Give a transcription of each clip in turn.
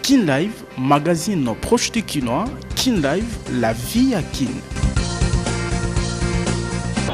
Kin Live, magazine proche du Kinois. Kin Live, la vie à Kin.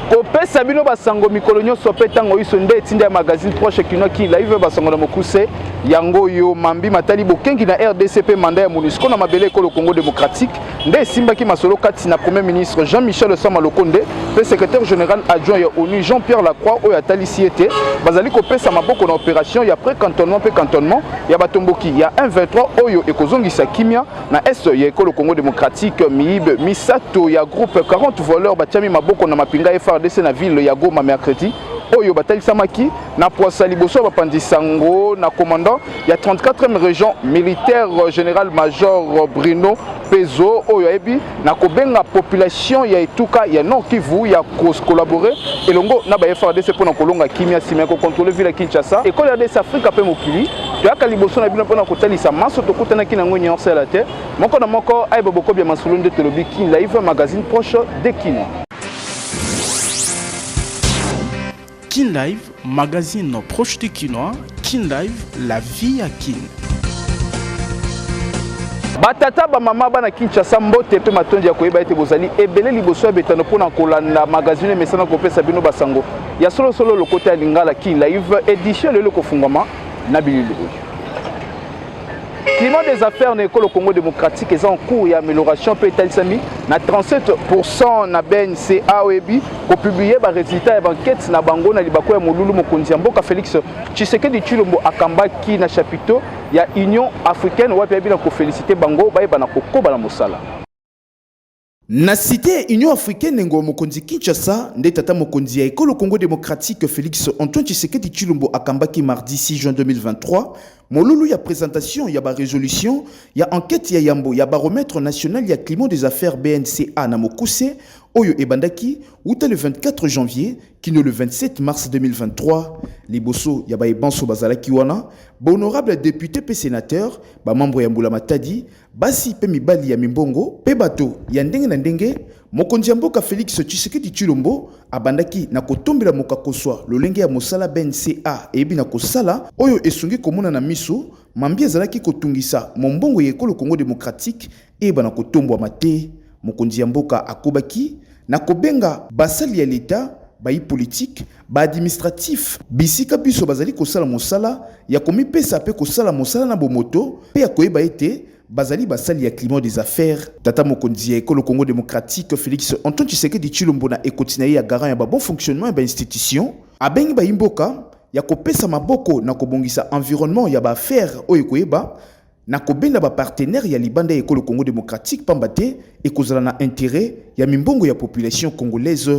Kopesa bino basango mikolo nyonso pe tango iso nde etinda magazine proche Kinois Kin Live basango na mokuse yango yo mambi matali bokengi na RDCP mandat ya MONUSCO na mabele ekolo Congo démocratique nde simbaki masolo kati na premier ministre Jean-Michel Sama Lokonde pe secrétaire général adjoint ya ONU Jean-Pierre Lacroix oyo atali siete bazali kopesa maboko na opération ya pré-cantonnement pe cantonnement ya batomboki ya 123 oyo ekozongisa kimia na est ya ekolo Congo démocratique miibe misato ya groupe 40 voleurs batiami maboko na mapinga FARDC na ville ya Goma mercredi oyo batalisamaki na poasa liboso bapandisango na commandant ya 34e région militaire général major Bruno Pezo oyo ebi na kobenga population ya etuka ya Nord Kivu ya collaborer elongo na ba FARDC pour na kolonga kimia sima ko contrôler ville Kinshasa école ya des Afrique pe mokili toyaka liboso na bino pona kotalisa maso tokutana kina ngoni en la terre moko na moko ay boboko bya masolo nde telobi Kin Live magazine proche de Kinois. Kin Live, magazine proche du Kinois. Kin Live, la vie à Kin. Batata ba mama bana Kinshasa mbote pe matondi ya koyeba ete bozali ebele liboso ya betano pona kolanda magazine mesana kopesa bino basango ya solo solo lokota ya lingala Kin Live édition lelo kofungama na bilili. Climat des affaires na école Congo démocratique est en cours et amélioration peut être na 37% na BNCA oebi ko publier ba résultat ya enquête na bango na libako ya molulu mokonzi mboka Félix Tshisekedi Tshilombo akambaki na chapiteau ya Union africaine wapi abina ko féliciter bango ba na kokoba na mosala. Na cité Union africaine ngo mokonzi Kinshasa nde tata mokonzi ya ekolo Congo démocratique Félix Antoine Tshisekedi Tshilombo akambaki mardi 6 juin 2023 molulu ya présentation ya ba résolution ya enquête ya yambo ya baromètre national ya climat des affaires BNCA na mokuse oyo ebandaki outa le 24 janvier kino le 27 mars 2023 liboso ya ba ebanso bazalaki wana ba honorable député pe sénateur ba membre ya mbula matadi basi pe mibali ya mimbongo pe bato ya ndenge na ndenge mokonzi mboka Félix Tshisekedi Tshilombo abandaki na kotombela mokakoswa lolenge ya mosala BNCA ebi na kosala oyo esungi komona na miso mambi ezalaki kotungisa mombongo ya ekolo Congo démocratique eba na kotombwa mate mokonzi mboka akobaki na kobenga basali ya l'État bayi politique ba administratif bisika biso bazali kosala mosala ya komipesa pe kosala mosala na bomoto pe ya koyeba ete bazali basali ya climat des affaires tata mokonzi ya ekolo Congo démocratique Félix Antoine Tshisekedi Tshilombo na ekotina ya garant ya ba bon fonctionnement ya ba institution abengi ba imboka ya kopesa maboko na kobongisa environnement ya ba affaire oyo koyeba na kobenda ba partenaire ya libanda ya ekolo Congo démocratique pambate ekozala na intérêt ya mimbongo ya population congolaise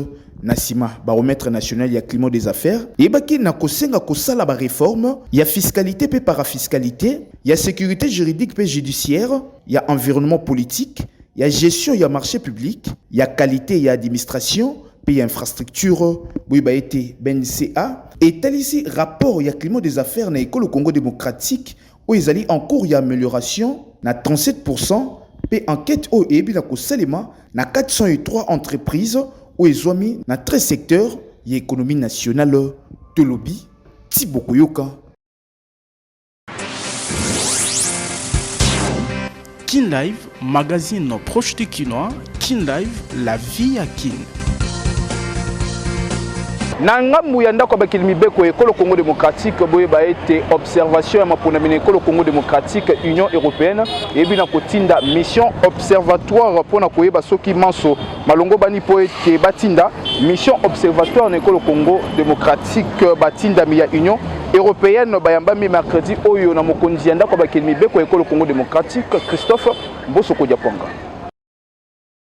na sima baromètre national ya climat des affaires ebaki na kosenga kosala ba réforme ya fiscalité pe parafiscalité ya sécurité juridique pe judiciaire ya environnement politique ya gestion ya marché public ya qualité ya administration pe ya infrastructure boyeba ete BNCA etalisi rapport ya climat des affaires na ekolo Congo démocratique où ils allaient en cours d'amélioration na 37% pe enquête au ebi na kosalema na 403 entreprises où ils ont mis na 13 secteurs y économie nationale de lobby Tiboko Yoka. Kin Live, magazine proche du Kinois. Kin Live, la vie à Kin. Nangambu ya ndako bakili mibeko ekolo Congo démocratique boyeba ete observation ya maponami na ekolo Congo démocratique Union européenne ebi na kotinda mission observatoire pona koyeba soki manso malongo bani po ete batinda mission observatoire na ekolo Congo démocratique batinda mi ya Union européenne bayambami mercredi oyo na mokonzi ya ndako bakili mibeko ekolo Congo démocratique Christophe Mbosoko Diaponga.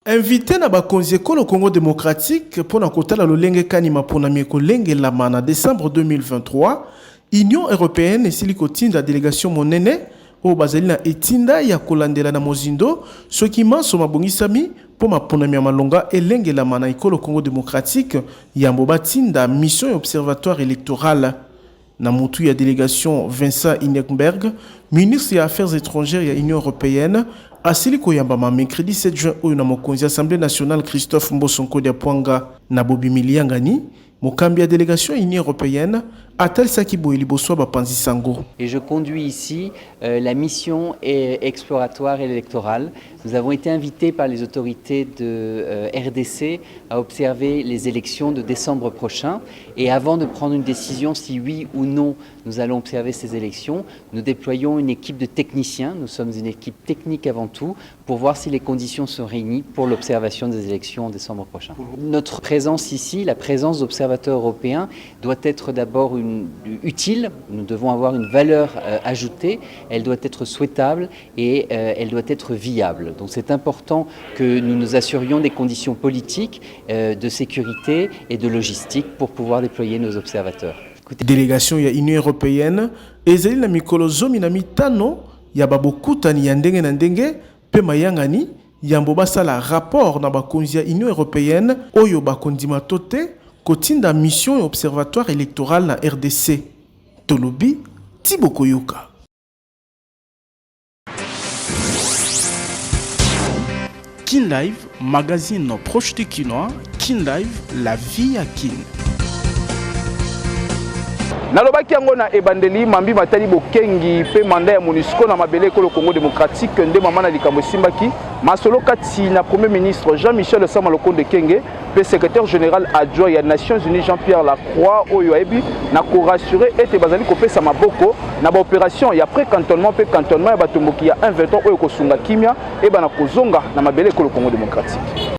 Invité na bakonzi ekolo Congo démocratique pour na kotala lolenge kanima pona mieko lenge la mana décembre 2023 Union européenne esili kotinda délégation monene o bazali na etinda ya kolandela na mozindo soki manso mabongisami po maponami ya malonga elenge la mana ekolo Congo démocratique yambo batinda mission observatoire électorale na mutu ya délégation Vincent Inekberg ministre des affaires étrangères ya Union européenne asili koyamba mercredi 7 juin oyo na mokonzi Assemblée nationale Christophe Mbosonko Diapwanga na Bobi Miliangani mokambi ya délégation Union européenne Atal Sakibo Eliboso Bapanzi Sango. Et je conduis ici la mission exploratoire et électorale. Nous avons été invités par les autorités de RDC à observer les élections de décembre prochain. Et avant de prendre une décision si oui ou non nous allons observer ces élections, nous déployons une équipe de techniciens. Nous sommes une équipe technique avant tout pour voir si les conditions sont réunies pour l'observation des élections en décembre prochain. Notre présence ici, la présence d'observateurs européens, doit être d'abord utile. Nous devons avoir une valeur ajoutée. Elle doit être souhaitable et elle doit être viable. Donc c'est important que nous nous assurions des conditions politiques, de sécurité et de logistique pour pouvoir déployer nos observateurs. Délégation ya Union européenne ezali na mikolo zomi na mitano ya babokutani ya ndenge na ndenge pe mayangani yambo basala rapport na bakonzi ya Union européenne oyo bakondima tote kotinda mission et observatoire électoral na RDC. Tolobi Thibaut Koyoka. Kin Live, magazine proche de Kinois. Kin Live, la vie à Kin. Nalobaki yango na ebandeli mambi matali bokengi pe mandat ya MONUSCO na mabele ko le Congo démocratique nde mama na likambo simbaki masolo kati na premier ministre Jean-Michel Sama Lokonde Kenge pe secrétaire général adjoint ya Nations Unies Jean-Pierre Lacroix oyo ebi na ko rassurer ete bazali ko pesa maboko na ba opération ya pré-cantonnement pe cantonnement ya batomboki ya 1-20 oyo ko sunga kimia e bana kozonga na mabele ko le Congo démocratique.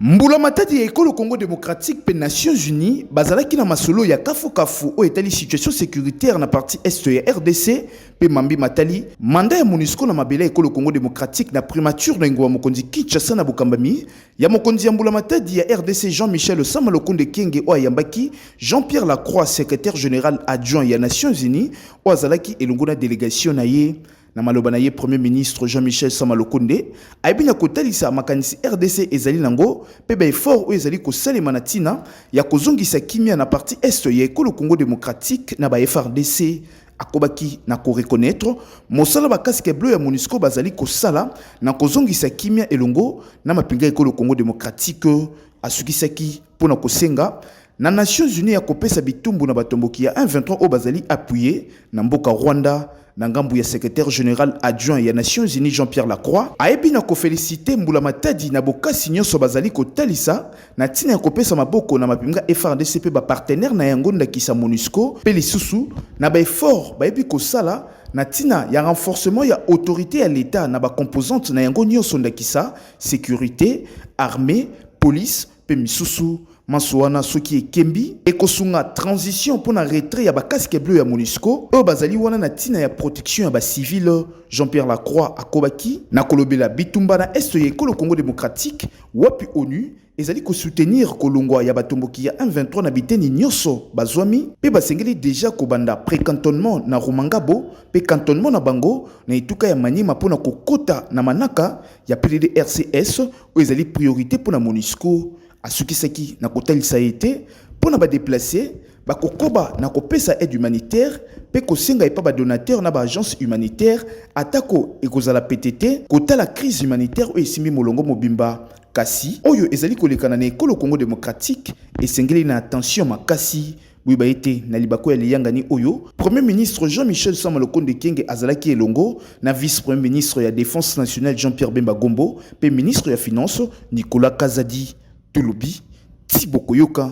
Mbula matadi ya ekolo Congo démocratique pe Nations Unies bazalaki na masolo ya kafu o etali situation sécuritaire na partie est ya RDC pe mambi matali mandat ya MONUSCO na mabele ekolo Congo démocratique na primature na ngwa mokonzi Kinshasa na Bukambami ya mokonzi ya mbula matadi ya RDC Jean-Michel Sama Lokonde Kenge o ayambaki Jean-Pierre Lacroix secrétaire général adjoint ya Nations Unies o azalaki elongo na délégation na ye. Na maloba na ye premier ministre Jean-Michel Sama Lokonde aibina kotalisa makanisi RDC ezali nango pe ba effort o ezali ko salema na tina ya kozongisa kimia na partie est ya ekolo Congo démocratique na ba FRDC akobaki na ko reconnaître mosala ba casque bleu ya MONUSCO bazali ko sala na kozongisa kimia elongo na mapinga ekolo Congo démocratique asukisaki pona kosenga na Nations Unies ya kopesa bitumbu na batomboki ya 1-23 o bazali appuyé na mboka Rwanda. Nangambu ya secrétaire général adjoint ya Nations Unies Jean-Pierre Lacroix ayebi na ko féliciter mbula matadi na bokasi nyonso bazali ko talisa na tina ya kopesa maboko na mapinga FRDC pe ba partenaire na yango ndakisa MONUSCO pe lisusu na ba effort bayebi ko sala na tina ya renforcement ya autorité ya l'état na ba composante na yango nyonso ndakisa sécurité armée police pe misusu Mansoana soki ekembi ekosunga transition pour na retrait ya ba casque bleu ya MONUSCO o bazali wana na tina ya protection ya ba civil Jean-Pierre Lacroix akobaki na kolobela bitumba na est ya ekolo Congo démocratique wapi ONU ezali ko soutenir kolongwa ya batomboki ya 1-23 na biteni nyonso bazwami pe basengeli déjà kobanda pré-cantonnement na Rumangabo pe cantonnement na bango na etuka ya Maniema pona kokota na manaka ya PDDRCS o ezali priorité pour na MONUSCO asukisaki na kotalisa ete pona ba déplacer ba kokoba na kopesa aide humanitaire pe kosenga epa ba donateur na ba agence humanitaire atako ekozala PTT kotala crise humanitaire o esimi molongo mobimba kasi oyo ezali kolekana na ekolo Congo démocratique esengeli na attention makasi buiba ete na libako ya liyangani oyo premier ministre Jean-Michel Sama Lokonde Kenge azalaki elongo na vice premier ministre ya défense nationale Jean-Pierre Bemba Gombo pe ministre ya finance Nicolas Kazadi. Tolobi Thibaut Koyoka.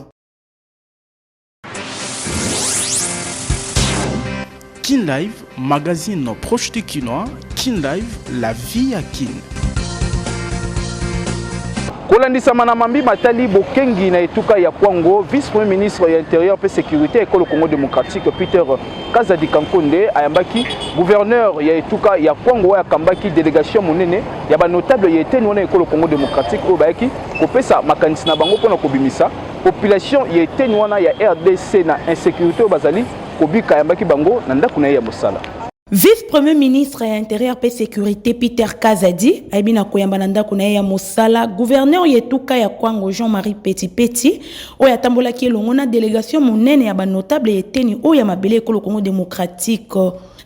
Kin Live, magazine proche de Kinois. Kin Live, la vie à Kin. Kolandisa manamambi matali bokengi na etuka ya Kwango, vice-premier ministre ya intérieur pe sécurité ekolo Congo démocratique Peter Kazadi Kankonde ayambaki gouverneur ya etuka ya Kwango ya kambaki délégation monene ya ba notable ya eteni wana ekolo Congo démocratique o bayaki kopesa makanisi na bango pona kobimisa population ya eteni wana ya RDC na insécurité o bazali kobika ayambaki bango na ndako na ya mosala. Vice-premier ministre ya intérieur pe sécurité Peter Kazadi aibina koyamba na ndako na ya mosala gouverneur yetuka ya Kwango Jean-Marie Petit oya tambolaki elongo na délégation monene ya ba notable eteni oya mabele ekolo Congo démocratique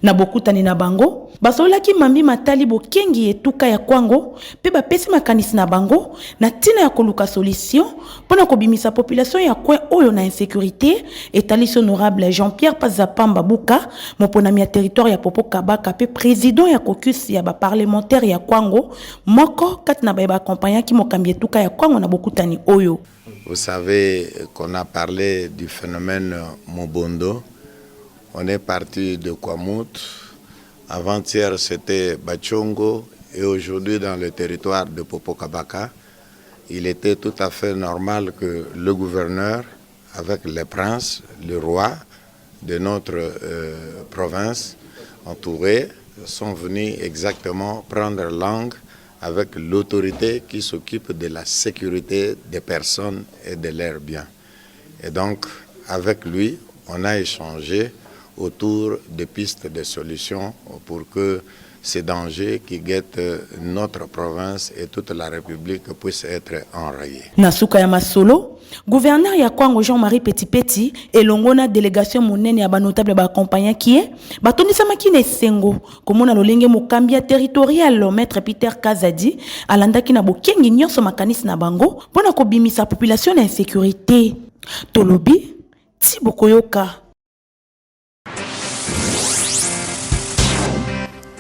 Na bokutani na bango basolaki Mambi Matali bokengi etuka ya kwango pe bapesi makanisi na bango na tina ya koluka solution pona kobimisa population ya kwen oyo na insécurité. Etalis honorable Jean-Pierre Pazapamba Buka moponami ya territoire ya Popo Kabaka pe président ya caucus ya ba parlementaire ya kwango moko kati na ba accompagnant ki mokambi etuka ya kwango na bokutani oyo. Vous savez qu'on a parlé du phénomène Mobondo. On est parti de Kwamut. Avant-hier, c'était Bachongo. Et aujourd'hui, dans le territoire de Popokabaka, il était tout à fait normal que le gouverneur, avec les princes, le roi de notre province entourée, sont venus exactement prendre langue avec l'autorité qui s'occupe de la sécurité des personnes et de leurs biens. Et donc, avec lui, on a échangé autour des pistes de solutions pour que ces dangers qui guettent notre province et toute la République puissent être enrayés. Nasuka ya Masolo, gouverneur ya Kwango Jean-Marie Petit elongo na délégation monene ya ba notable ba accompagnant qui est batondisa makine sengo komona lolenge mokambia territorial maître Peter Kazadi alandaki na bokengi nyonso makanisi na bango pona kobimisa population na insécurité. Tolobi Tibokoyoka.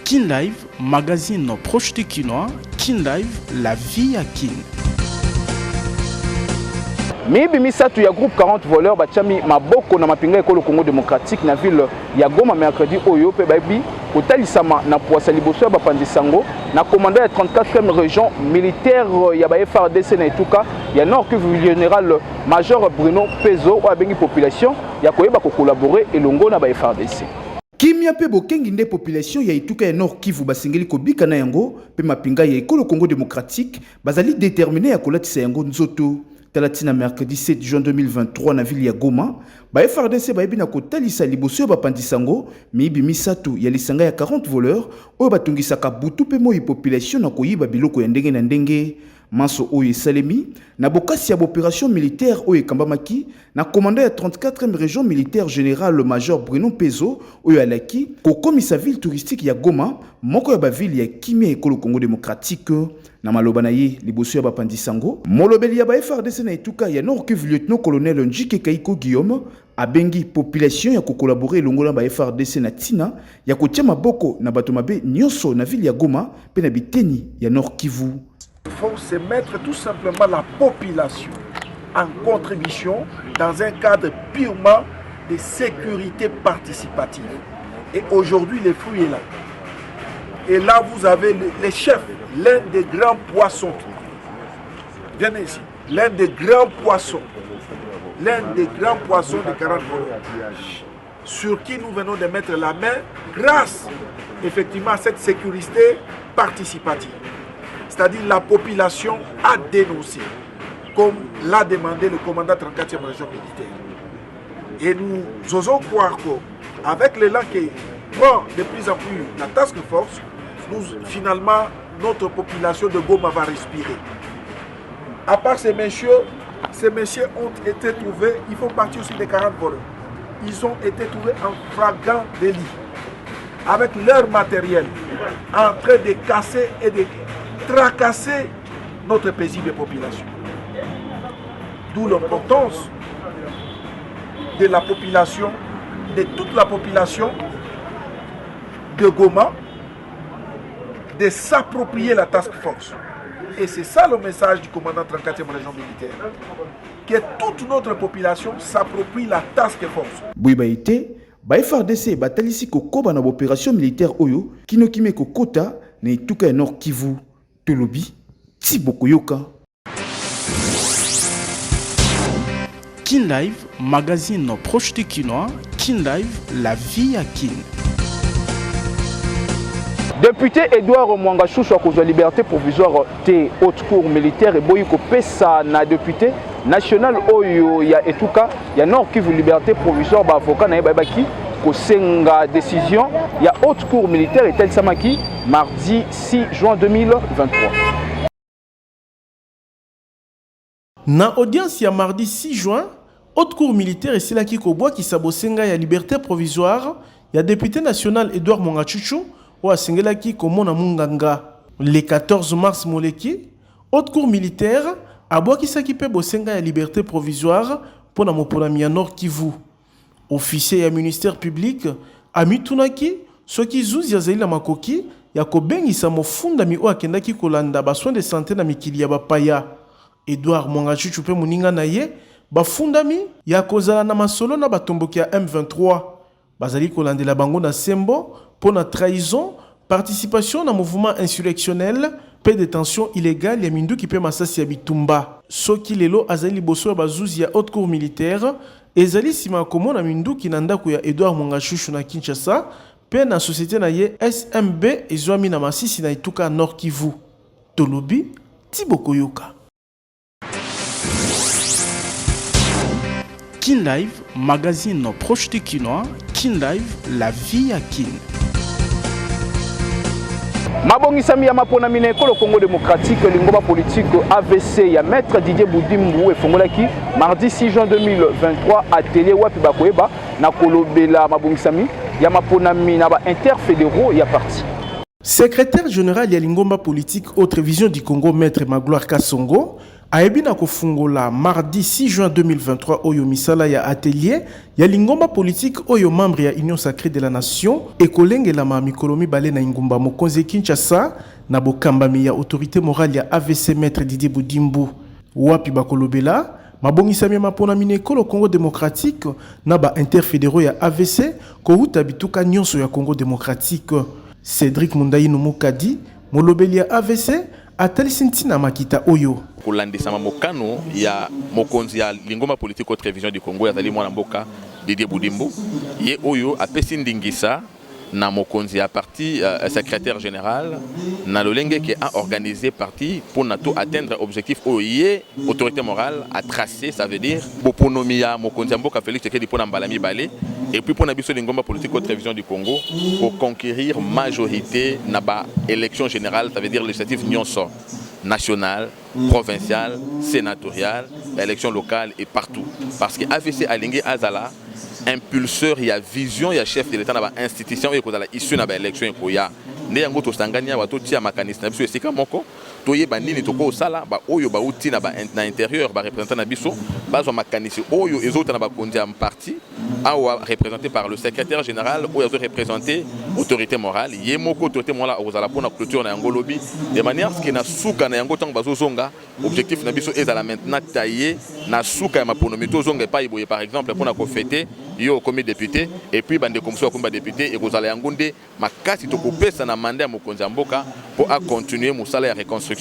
Kin Live, magazine proche du Kinois. Kin Live, la vie à Kin. Mibi misatu ya groupe 40 voleurs bachami maboko na mapinga ekolo Congo démocratique na ville ya Goma mercredi oyo pe babi kotalisama na poasa liboso ya bapandisango na commandant ya 34e région militaire ya ba FARDC na etuka ya Nord Kivu général major Bruno Pezo o abengi population ya koyeba ko collaborer elongo na ba FARDC. Kimia pe bokengi nde population ya ituka ya Nord Kivu basengeli kobika na yango pe mapinga ya ekolo Congo démocratique bazali déterminé ya kolatisa yango nzoto. Talatina mercredi 7 juin 2023 na ville ya Goma, ba FARDC bayebi na kotalisa liboso ya bapandisango miyibi misatu ya lisanga ya 40 voleurs oyo batungisaka butu pe moi population na koyiba biloko ya ndenge na ndenge. Manso oyo esalemi na bokasi ya opération militaire oyo ekambamaki na commandant ya 34e région militaire général le major Bruno Pezo oyo alaki kokomisa ville touristique ya Goma moko ya baville ya Kimia ekolo Congo démocratique. Na maloba na ye liboso ya bapandisango molobeli ya ba FARDC na etuka ya Nord Kivu lieutenant colonel Njike Kaiko Guillaume abengi population ya kokolaborer elongo na ba FARDC na tina ya kotia maboko na bato mabe nyonso na ville ya Goma pe na biteni ya Nord Kivu. Il faut se mettre tout simplement la population en contribution dans un cadre purement de sécurité participative. Et aujourd'hui, le fruit est là. Et là, vous avez les chefs, l'un des grands poissons. Venez ici. L'un des grands poissons. L'un des grands poissons de 40 voleurs. Sur qui nous venons de mettre la main grâce effectivement à cette sécurité participative. C'est-à-dire la population a dénoncé, comme l'a demandé le commandant 34e région militaire. Et nous osons croire qu'avec l'élan qui prend de plus en plus la task force, finalement, notre population de Goma va respirer. À part ces messieurs ont été trouvés, il faut partir aussi des 40 voleurs. Ils ont été trouvés en flagrant délit, avec leur matériel, en train de casser et de tracasser notre paisible population. D'où l'importance de la population, de toute la population de Goma, de s'approprier la task force. Et c'est ça le message du commandant 34e région militaire. Que toute notre population s'approprie la task force. Bouibaïté, ba FARDC batalisi kokoba na opération militaire oyo kinokime kokota na ituka ya Nord Kivu. Tolobi Tibokoyoka. Kin Live, magazine proche du Kinois. Kin Live, la vie à Kin. Député Edouard Mwangachouchou à cause de la liberté provisoire des haute cour militaire et Boyiko Pesa na député national Oyo ya Etuka ya Nord Kivu liberté provisoire ba avocat na yebaki ko senga décision ya haute cour militaire et tel samaki mardi 6 juin 2023. Na audience ya mardi 6 juin, haute cour militaire et Silaki Kobwa qui sabosenga ya liberté provisoire ya député national Edouard Mongachuchu ou asengelaki komona munganga. Le 14 mars moleki, haute cour militaire abwakisaki pe bosenga ya liberté provisoire pona moponami ya Nord Kivu. Officier ya ministère public amitunaki soki zuzi azali na makoki ya kobengisa mofundami o akendaki kolanda ba soins de santé na mikili ya bapaya. Edouard Mongachuchu pe moninga na ye bafundami ya kozala na masolo na batomboki ya M23 bazali kolandela bango na sembo pona trahison, participation na mouvement insurrectionnel pe détention illégale ya minduki pe masasi ya bitumba. Soki lelo azali liboso ya bazuzi ya haute cour militaire ezali sima komona minduki na ndako ya Edouard Mongachuchu na Kinshasa pe na société na ye SMB ezwami na Masisi na Ituka Nord Kivu. Tolobi Tiboko Yoka. Kin Live, magazine proche du Kinois. Kin Live, la vie à Kin. Mabongisami ya mapona mine ekolo Congo démocratique lingomba politique AVC ya maître Didier Boudimbu efongolaki mardi 6 juin 2023 atelier wapi bakoyeba na kolobela mabongisami ya mapona mine ba interfédéraux ya parti. Secrétaire général ya lingomba politique autre vision du Congo maître Magloire Kassongo aebina kofungola mardi 6 juin 2023 oyo misala ya atelier ya lingomba politique oyo membre ya Union Sacrée de la Nation ekolengela ma mikolomi bale na ingumba mokonzi Kinshasa na bokambami ya autorité morale ya AVC maître Didier Boudimbu wapi bakolobela mabongisami mapona mine ekolo Congo démocratique na ba interfédéraux ya AVC ko huta bituka nyonso ya Congo démocratique. Cédric Mundayi Numukadi molobeli ya AVC atalisinti na makita oyo kulandisa mokano ya mokonzi ya lingomba politique au télévision du Congo yazali mwana mboka Didier Boudimbu ye oyo apesi ndingisa na mokonzi ya parti secrétaire général na lolenge qui a organisé parti pour nato atteindre objectif oye autorité morale a tracé, ça veut dire boponomi ya mokonzi ya mboka Félix Tshisekedi pour mbalami balé et puis pour na biso lingomba politique au télévision du Congo pour conquérir majorité na ba élection générale, ça veut dire législative nyonso nationale, provinciale, sénatoriale, élection locale et partout parce que AVC Alingé Azala impulseur, il y a vision, il y a chef de l'État dans l'institution, il y a issue dans l'élection. Il y a des gens qui ont mécanisme, c'est comme toye bandini toko sala ba oyo ba uti na ba intérieur ba représentant na biso ba zo makanisi oyo ezota na ba kondi am parti awa représenté par le secrétaire général oyo zo représenté autorité morale yemoko autorité morale ozala pona clôture na ngolobi de manière ce que na suka na yango tango bazo zonga objectif na biso ezala maintenant tailler na suka ya maponomi to zonga pa iboye par exemple pona ko fêter yo comme député et puis bande comme ça comme député et kozala yangonde makasi to kopesa na mandat mokonzi mboka pour à continuer musala ya reconstruction.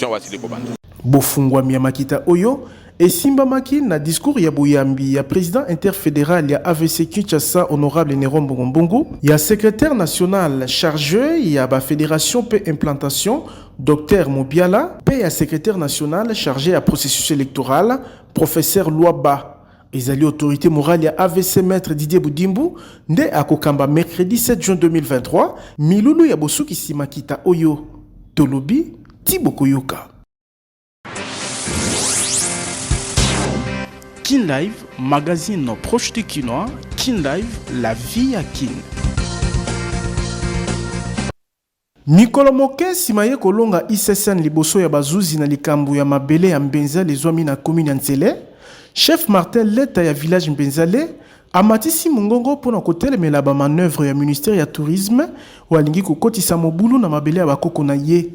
Bofungwami ya makita oyo esimbamaki na discours ya boyambi ya président interfédéral ya AVC Kinshasa honorable Néron Mbongo ya secrétaire national chargé ya ba fédération pe implantation Dr Mobiala pe ya secrétaire national chargé ya processus électoral professeur Louaba ezali autorité morale ya AVC maître Didier Boudimbu nde akokamba mercredi 7 juin 2023 milulu ya bosuki makita oyo Tolobi Tiboko Yoka. Kin Live, magazine proche du Kinois. Kin Live, la vie à Kin. Mikolo moke simaye kolonga ISSN liboso ya bazuzi na likambu ya mabele ya Mbenzale zwami na commune ya Nzele. Chef Martin Leta ya village Mbenzale amatisi mungongo pona kotelemela ba manœuvre ya ministère ya tourisme walingi kokotisa mobulu na mabele ya bakoko na ye.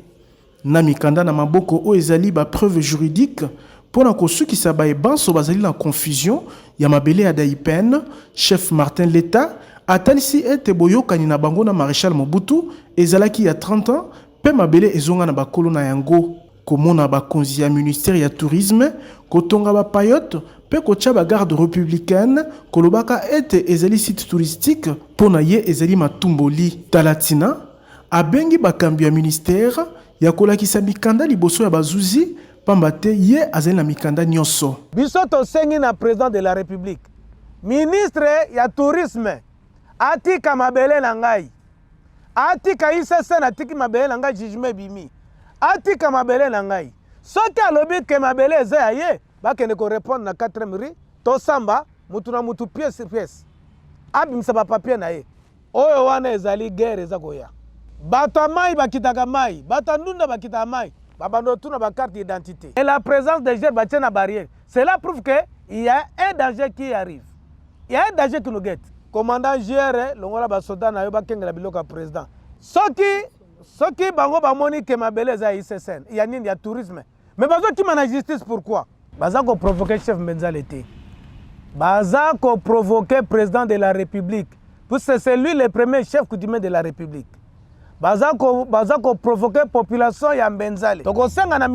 Na mikanda na maboko o ezali ba preuve juridique pona kosukisa ba ebanso bazali na confusion ya mabele ya Daipen. Chef Martin Leta atalisi ete boyokani na bango na Maréchal Mobutu ezalaki ya 30 ans pe mabele ezonga na bakolo na yango komona bakonzi ya ministère ya tourisme kotonga ba payote pe kocha ba garde républicaine kolobaka ete ezali site touristique pona ye ezali matumboli talatina abengi bakambi ya ministère ya kolakisa mikanda liboso ya bazuzi pambate ye azali na mikanda nyonso biso tosengi na président de la république ministre ya tourisme atika mabele na ngai atika ISSN atiki mabele na ngai jugement bimi atika mabele na ngai soki alobi ke mabele eza ya ye bakende ko répondre na 4e ri to samba mutu na mutu pièce sur pièce abimisa ba papier na ye oyo wana ezali guerre eza koya bato ya mai bakitaka mai bato ya ndunda bakitaka mai babando tuna ba carte d'identité et la présence des jeunes batie na barrière cela prouve que il y a un danger qui arrive, il y a un danger qui nous guette. Commandant GR longola basoda na yo bakengela biloko ya président soki bango bamoni ke mabele eza ICSN il y a nini ya tourisme mais bazo kima na justice pourquoi baza ko provoquer chef Mbenzale te baza ko provoquer président de la République parce que c'est lui le premier chef coutumier de la République baza ko provoquer population ya Mbenzale tokosenga na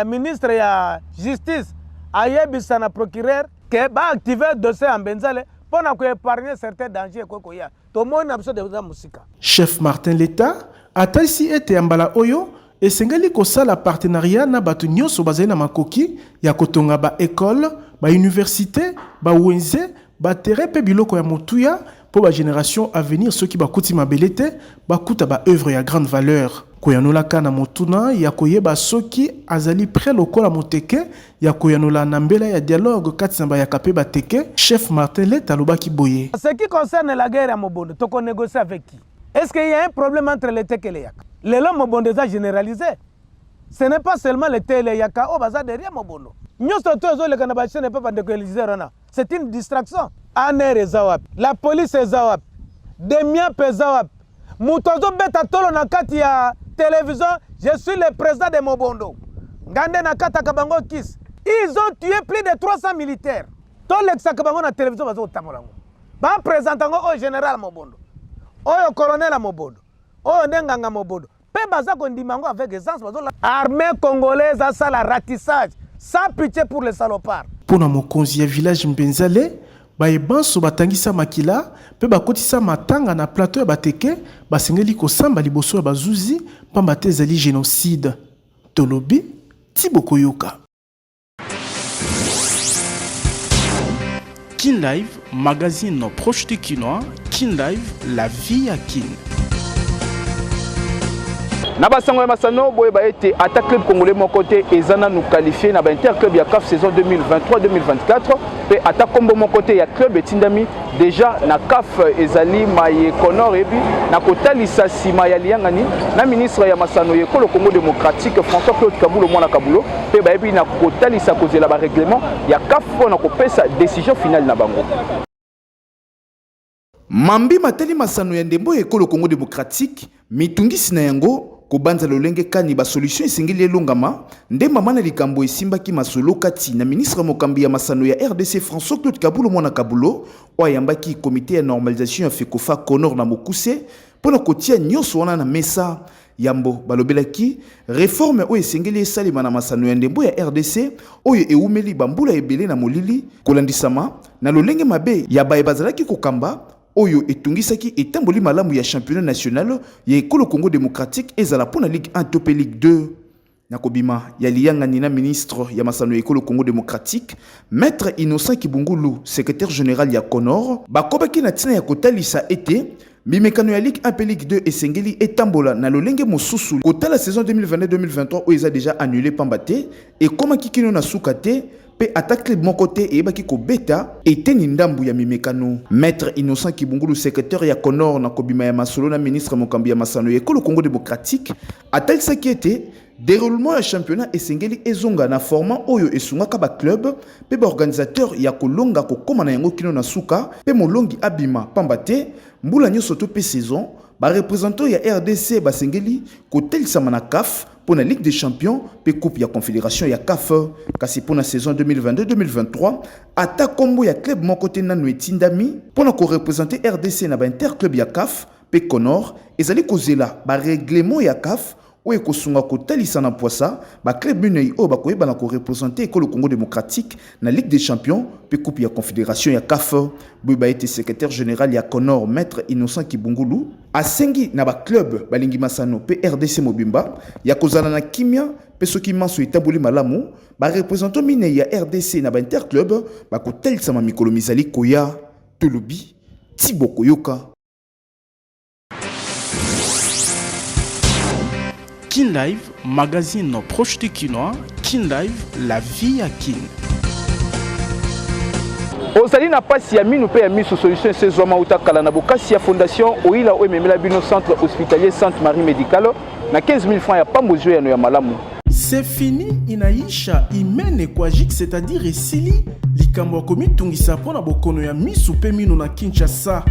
ministre ya justice ayebisa na procureur que ba activer dossier ya Mbenzale pour épargner certains dangers kokoya tomoni na biso de musika. Chef Martin Leta atalisi ete ambala oyo esengeli kosala partenariat na bato nyonso bazali na makoki ya kotonga ba école ba université ba wenze ba terrain pe biloko ya motuya pour ba génération à venir ceux qui bakuti mabele te bakuta ba œuvre ya grande valeur koyanola kana motuna ya koyeba soki azali près lokola moteke ya koyanola na mbela ya dialogue kati na ya kapé bateke chef Martin Leta lobaki boye. Ce qui concerne la guerre à Mobondo, tu peux négocier avec qui? Est-ce qu'il y a un problème entre les Teke et les Yaka? Les lois Mobondo est généralisé. Ce n'est pas seulement les Teke et les Yaka au bazar derrière Mobondo. C'est une distraction. Aner et Zawap, la police est Zawap, Demiap est Zawap. Moutozo beta tolo na kati ya télévision, je suis le président de Mobondo. Gande na kata kabango kis. Ils ont tué plus de 300 militaires. Tout l'exa kabango na télévision bazo tamolango. Ba présentant au général Mobondo. Oyo colonel Mobondo. Oyo ndenganga Mobondo. Pe baza kondimango avec essence bazo la armée congolaise a ça la ratissage sans pitié pour les salopards. Pour na mokonzi ya village Mbenzale bayebanso batangisa makila pe bakotisa matanga na plateau ya bateke basengeli kosamba liboso ya bazuzi pamba te ezali génocide. Tolobi Thibaut Koyoka. Kin Live, magazine proche du Kinois. Kin Live, la vie à Kin. Nabasango Masano boye ba été attaque club congolais mon côté ezana nous qualifier na ba interclub ya CAF saison 2023-2024 pe attaque combo mon côté ya club etindami déjà na CAF ezali maye Conor ebi na kotalisa sima ya liangani na ministre ya Masano ye Kolo Congo démocratique François Claude Kabulo mwana Kabulo pe ba ebi na kotalisa kozela ba règlement ya CAF na kopesa décision finale na bango. Mambi mateli Masano ya ndembo ya Kolo Congo démocratique mitungisi na yango kobanza lolenge kani ba solution esengeli elongama ndemba mana likambo esimbaki masolo kati na ministre mokambi ya Masano ya RDC François Claude Kabulo mwana Kabulo oyambaki comité ya normalisation ya Fekofa Conor na Mokuse pona kotia nyonso wana na mesa yambo balobelaki réforme oyo esengeli esalema na Masano ya ndembo ya RDC oyo eumeli bambula ebele na molili kolandisama na lolenge mabe ya baye bazalaki kokamba oyo etungisaki etamboli malamu ya championnat national ya Ekolo Congo démocratique ezala pona Ligue 1 to pe Ligue 2 nakobima ya liyangani na ministre ya Masano ya Ekolo Congo démocratique maître Innocent Kibungulu secrétaire général ya Conor bakobaki na tina ya kotalisa ete bimekano ya Ligue 1 pe Ligue 2 esengeli etambola na lolenge mosusu kotala saison 2022-2023 oyo eza déjà annulé pambate et komaki kino na sukate pe attaque club mon côté et baki ko beta eteni ndambu ya mimekano maître Innocent Kibungulu secrétaire ya Conor na kobima ya masolo na ministre mokambi ya Masano ya Ekolo Congo démocratique atalisa ki ete déroulement ya championnat esengeli ezonga na format oyo esungaka ba club pe ba organisateur ya kolonga ko koma na yango kino na suka pe molongi abima pambate mbula nyoso to pe saison ba représentant ya RDC basengeli ko telisama na CAF pour la Ligue des Champions pe coupe ya Confédération ya CAF kasi pour la saison 2022-2023 ata kombo ya club mon côté nanu etindami pour na ko représenter RDC na ba interclub ya CAF pe Conor ezali kozela ba règlement ya CAF ou ekosunga kotalisa na poisa ba club minei o bakoyeba na ko représenter Ekolo Congo démocratique na Ligue des Champions pe coupe ya Confédération ya CAF ba été secrétaire général ya Conor maître Innocent Kibungulu asengi na ba club balingi Masano pe RDC Mobimba ya kozala na kimia pe soki manso etabuli malamu ba représentant minei ya RDC na ba interclub ba kotalisa ma mikolo mizali koya Tolobi Thibaut Koyoka. Kin Live, magazine proche du Kinois. Kin Live, la vie à Kin. ozali na pasi ya minu pe ya miso solution sezoma utakala na bokasi ya fondation oila omemela bino centre hospitalier Sainte Marie Médicale na 15 000 francs ya pambozo ya malamu. C'est fini inaisha imene kwa jik, c'est-à-dire esili likambo komi tungisa pona bokono ya miso pe mino na Kinshasa.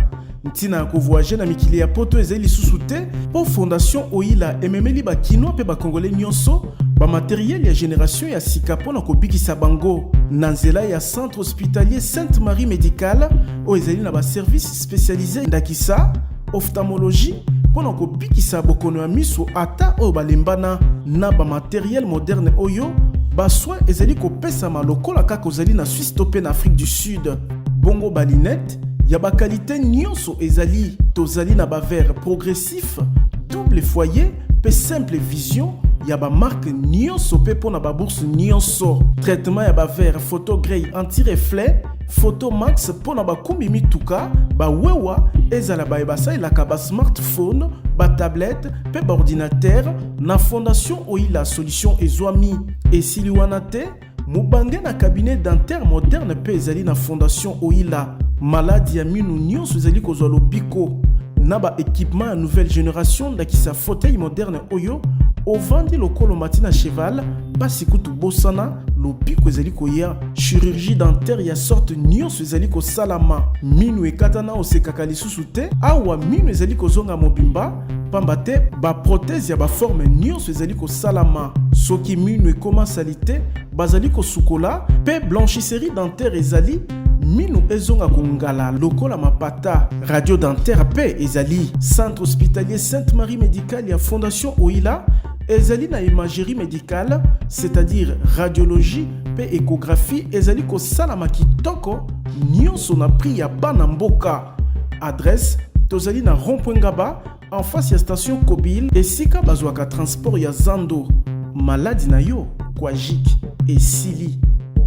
Ntina ya kovoyager na mikili ya poto ezali lisusu te po fondation oila ememeli bakinois pe bakongolais nyonso ba matériel ya génération ya sika pona kobikisa bango na nzela ya centre hospitalier Sainte Marie Médicale o ezali na ba service spécialisé ndakisa ophtalmologie pona kobikisa bokono ya miso ata oyo balembana na ba matériel moderne oyo ba soin ezali kopesama lokola kaka ozali na Suisse to pe na Afrique du Sud. Bongo balinette ya ba qualité nyonso ezali tozali na ba verre progressif double foyer pe simple vision ya ba marque nyonso pe pona ba bourse nyonso. Traitement ya ba verre photo grey anti-reflet photo max pona ba kumbi mituka ba wewa ezala ba ebasa ilaka ba smartphone ba tablette pe ba ordinateur na fondation oila solution ezwami esili wana te mubange na cabinet dentaire moderne pe ezali na fondation oila maladi ya minu nyonso ezali kozwa lobiko na ba équipement ya nouvelle génération ndakisa fauteuil moderne oyo ovandi lokolo matina cheval pasi kutu bosana lobiko ezali koya chirurgie dentaire ya sorte nyonso ezali kosalama minu ekatana osekaka lisusu te awa minu ezali kozonga mobimba pamba te ba prothèse ya ba forme nyonso ezali kosalama soki minu ekoma salite bazali kosukola pe blanchisserie dentaire ezali minu ezonga kongala lokola mapata radio dentaire pe ezali centre hospitalier Sainte Marie Médicale ya fondation oila ezali na imagerie médicale c'est-à-dire radiologie pe échographie ezali kosalama kitoko nyonso na prix ya bana mboka. Adresse tozali na rond-point Ngaba en face ya station Kobil esika bazwaka transport ya Zando. Maladi na yo kwa jik esili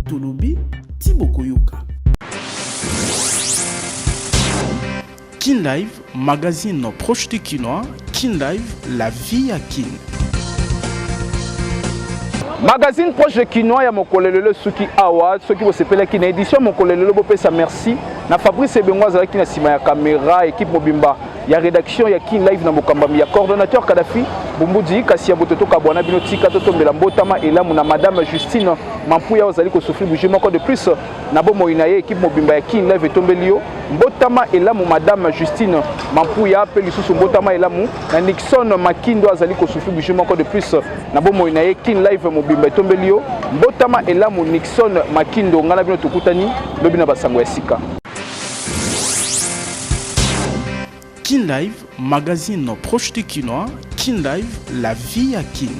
tolobi tibokoyoka. Kin Live, magazine proche du Kinois. Kin Live, la vie à Kin. Magazine proche de Kinois ya mokolelelo suki awa soki bosepela ki na édition mokolelelo bopesa merci na Fabrice Ebengwa zalaki na sima ya caméra équipe mobimba ya rédaction ya Kin Live na mokambami ya coordonnateur Kadafi Bumbudi kasi ya bototo kabwana bino tika totombela mbotama elamu na madame Justine Mampuya ozali ko souffrir du encore de plus na bomo inaye équipe mobimba ya Kin Live etombelio mbotama elamu madame Justine Mampuya pe lisusu mbotama elamu na Nixon Makindo azali ko souffrir du encore de plus na bomo inaye Kin Live mobimba etombelio mbotama elamu Nixon Makindo ngana bino tukutani lobi na basango ya sika. Kin Live, magazine proche du Kinois. Kin Live, la vie à Kin.